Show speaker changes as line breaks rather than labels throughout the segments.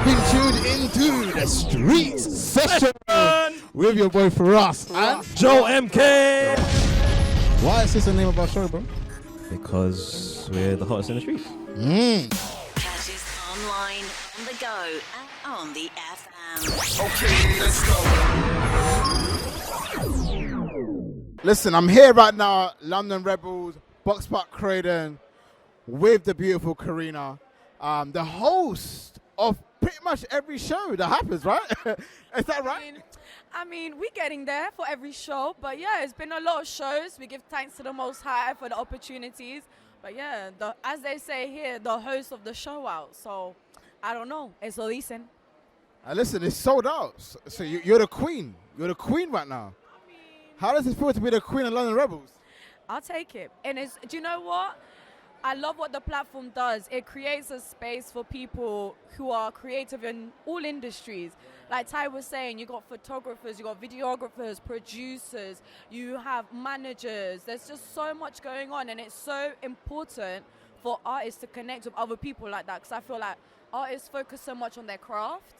been tuned into the street session with your boy Firahs and
Joe MK.
Why is this the name of our show, bro?
Because we're the hottest in the streets.
Catch us online, on the go, and on the FM.
Okay, let's go. Listen, I'm here right now, London Rebels, boxpark Croydon, with the beautiful Carina, the host of pretty much every show that happens, right? Is that right?
I mean, we're getting there for every show, but yeah, it's been a lot of shows. We give thanks to the Most High for the opportunities. But yeah, as they say here, the host of the show out. So, I don't know. Eso dicen.
Listen, it's sold out. So you're the queen. You're the queen right now. How does it feel to be the queen of London Rebels?
I'll take it. And do you know what? I love what the platform does. It creates a space for people who are creative in all industries. Like Ty was saying, you got photographers, you got videographers, producers, you have managers. There's just so much going on, and it's so important for artists to connect with other people like that, because I feel like artists focus so much on their craft.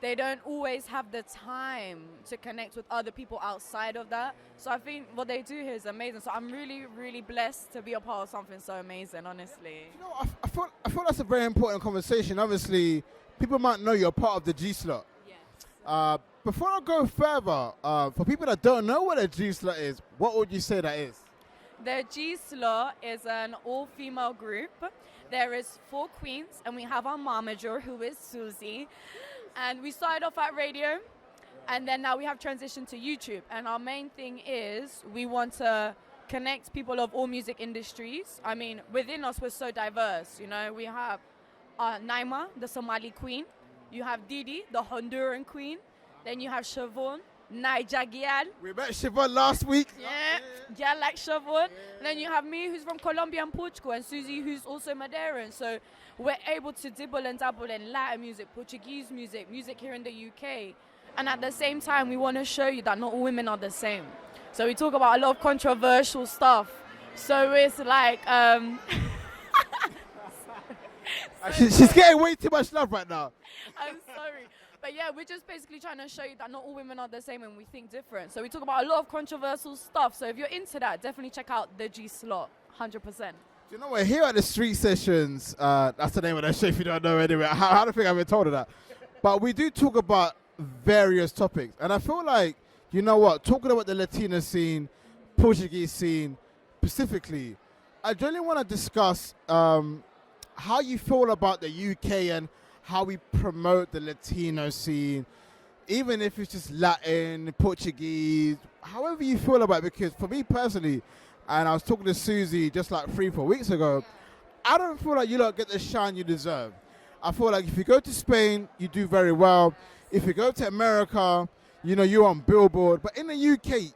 They don't always have the time to connect with other people outside of that. So I think what they do here is amazing. So I'm really, really blessed to be a part of something so amazing, honestly.
You know, I feel that's a very important conversation. Obviously, people might know you're part of the G-Slot.
Yes.
Before I go further, for people that don't know what a G-Slot is, what would you say that is?
The G-Slot is an all-female group. There is 4 queens, and we have our momager, who is Susie. And we started off at radio, and then now we have transitioned to YouTube. And our main thing is we want to connect people of all music industries. I mean, within us, we're so diverse. You know, we have Naima, the Somali queen. You have Didi, the Honduran queen. Then you have Siobhan, Naija Gyal.
We met Siobhan last week.
Yeah, like Siobhan. And then you have me, who's from Colombia and Portugal, and Susie, who's also Madeiran. So we're able to dibble and dabble in Latin music, Portuguese music, music here in the UK. And at the same time, we want to show you that not all women are the same. So we talk about a lot of controversial stuff. So it's like...
She's getting way too much love right now.
I'm sorry. But yeah, we're just basically trying to show you that not all women are the same and we think different. So we talk about a lot of controversial stuff. So if you're into that, definitely check out the G-Slot, 100%.
You know what? Here at the Street Sessions, that's the name of that show if you don't know anyway. I don't think I've been told of that. But we do talk about various topics. And I feel like, you know what, talking about the Latino scene, Portuguese scene, specifically, I generally want to discuss how you feel about the UK and how we promote the Latino scene, even if it's just Latin, Portuguese, however you feel about it. Because for me personally, and I was talking to Susie just like 3-4 weeks ago, I don't feel like you lot get the shine you deserve. I feel like if you go to Spain, you do very well. If you go to America, you know, you're on Billboard. But in the UK,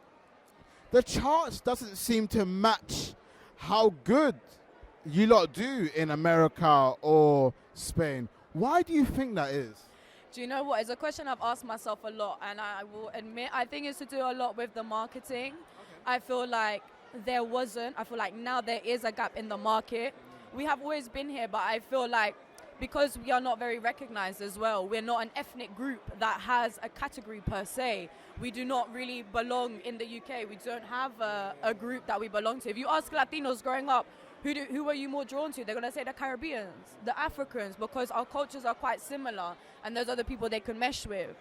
the charts doesn't seem to match how good you lot do in America or Spain. Why do you think that is?
Do you know what? It's a question I've asked myself a lot, and I will admit, I think it's to do a lot with the marketing. Okay. I feel like now there is a gap in the market. We have always been here, but I feel like because we are not very recognized as well, we're not an ethnic group that has a category per se. We do not really belong in the UK. We don't have a group that we belong to. If you ask Latinos growing up, who are you more drawn to? They're going to say the Caribbeans, the Africans, because our cultures are quite similar, and there's other people they can mesh with.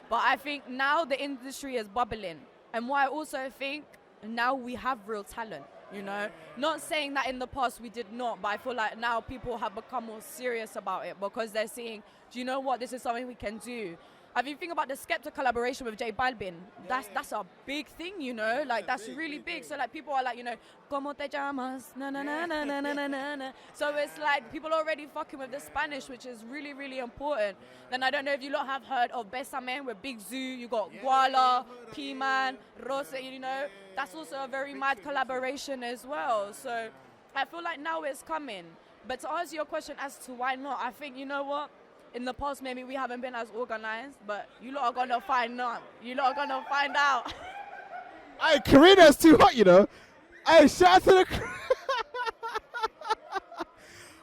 But I think now the industry is bubbling. And what I also think, now we have real talent, you know? Not saying that in the past we did not, but I feel like now people have become more serious about it because they're seeing, do you know what, this is something we can do. If you think about the Skepta collaboration with J Balvin, that's a big thing, you know, like that's really big. So like people are like, you know, ¿Cómo te llamas? Na na na na na na na na. So it's like people are already fucking with the Spanish, which is really, really important. Then I don't know if you lot have heard of Besame with Big Zoo. You got Guala, P-Man, Rose, you know. That's also a very mad collaboration as well. So I feel like now it's coming. But to answer your question as to why not, I think, you know what? In the past, maybe we haven't been as organized, but you lot are going to find out. You lot are going to find out.
Hey, Carina's too hot, you know. Hey, shout out to the...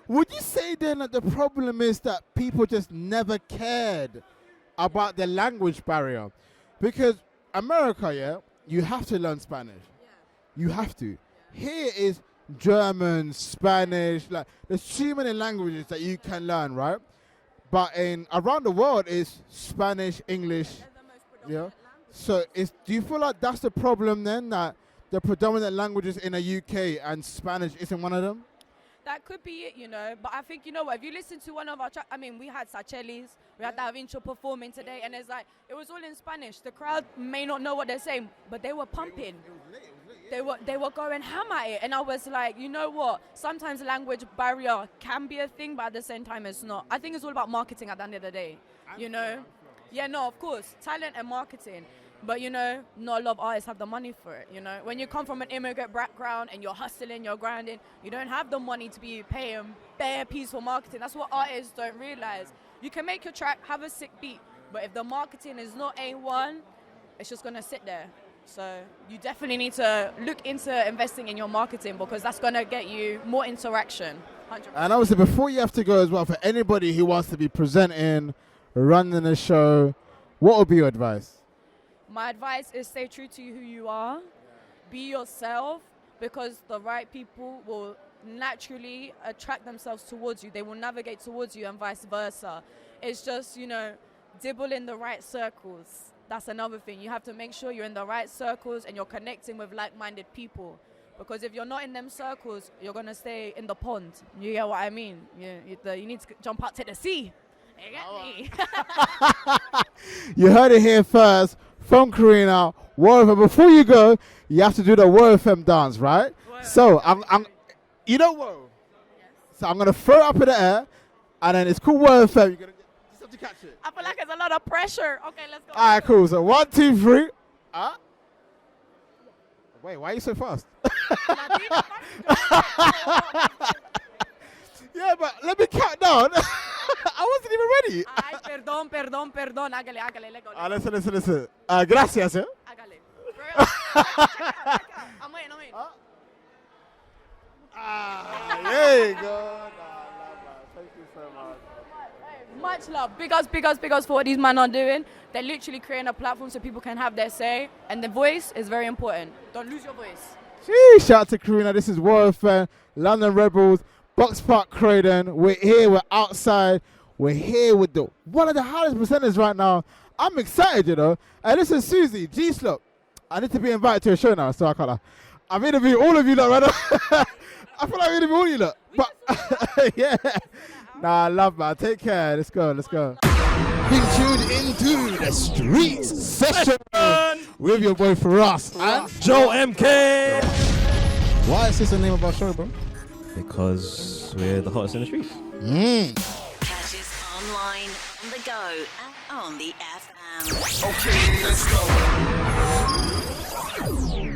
would you say then that the problem is that people just never cared about the language barrier? Because America, yeah, you have to learn Spanish. You have to. Here is German, Spanish, like there's too many languages that you can learn, right? But around the world is Spanish, English, yeah. So do you feel like that's the problem then, that the predominant languages in the UK and Spanish isn't one of them?
That could be it, you know. But I think, you know what, if you listen to one of our tracks, I mean, we had Sachelis, we had Da Vinci performing today, and it's like, it was all in Spanish. The crowd may not know what they're saying, but they were pumping. They were going ham at it. And I was like, you know what, sometimes language barrier can be a thing, but at the same time it's not. I think it's all about marketing at the end of the day, you know. Yeah, no, of course, talent and marketing. But, you know, not a lot of artists have the money for it, you know. When you come from an immigrant background and you're hustling, you're grinding, you don't have the money to be paying bare piece for marketing. That's what artists don't realize. You can make your track, have a sick beat, but if the marketing is not A1, it's just going to sit there. So you definitely need to look into investing in your marketing, because that's going to get you more interaction. 100%.
And obviously, before you have to go as well, for anybody who wants to be presenting, running a show, what would be your advice?
My advice is stay true to who you are. Be yourself, because the right people will naturally attract themselves towards you. They will navigate towards you and vice versa. It's just, you know, dibble in the right circles. That's another thing. You have to make sure you're in the right circles and you're connecting with like-minded people. Because if you're not in them circles, you're going to stay in the pond. You get what I mean? You need to jump out to the sea. You get me?
You heard it here first from Carina. Warfm. Before you go, you have to do the Warfm dance, right? So I'm you know what? Yes. So I'm gonna throw it up in the air, and then it's called Warfm. You're gonna just have to catch it.
I feel like it's a lot of pressure. Okay, let's go.
All right, cool. So 1, 2, 3. Wait, why are you so fast? Yeah, but let me count down. I wasn't even ready.
Ay, perdón. Hágale, let go.
Listen. Gracias, eh?
Hágale. I'm waiting.
There you go. Thank you so much.
Much love. Big us for what these men are doing. They're literally creating a platform so people can have their say. And the voice is very important. Don't lose your voice.
Sheesh, shout out to Carina. This is Warfm, London Rebels, Boxpark, Croydon. We're here, we're outside. We're here with one of the highest percenters right now. I'm excited, you know. And listen, Susie, G-Slop, I need to be invited to a show now, so I can't. I'm interviewing all of you lot right now. I feel like I'm interviewing all you lot. But, yeah. Nah, I love man. Take care. Let's go. Being tuned into the Streets session with your boy Firahs and
Joe MK.
Why is this the name of our show, bro?
Because we're the hottest in the streets.
Catch us online, on the go, and on the FM.
Okay, let's go.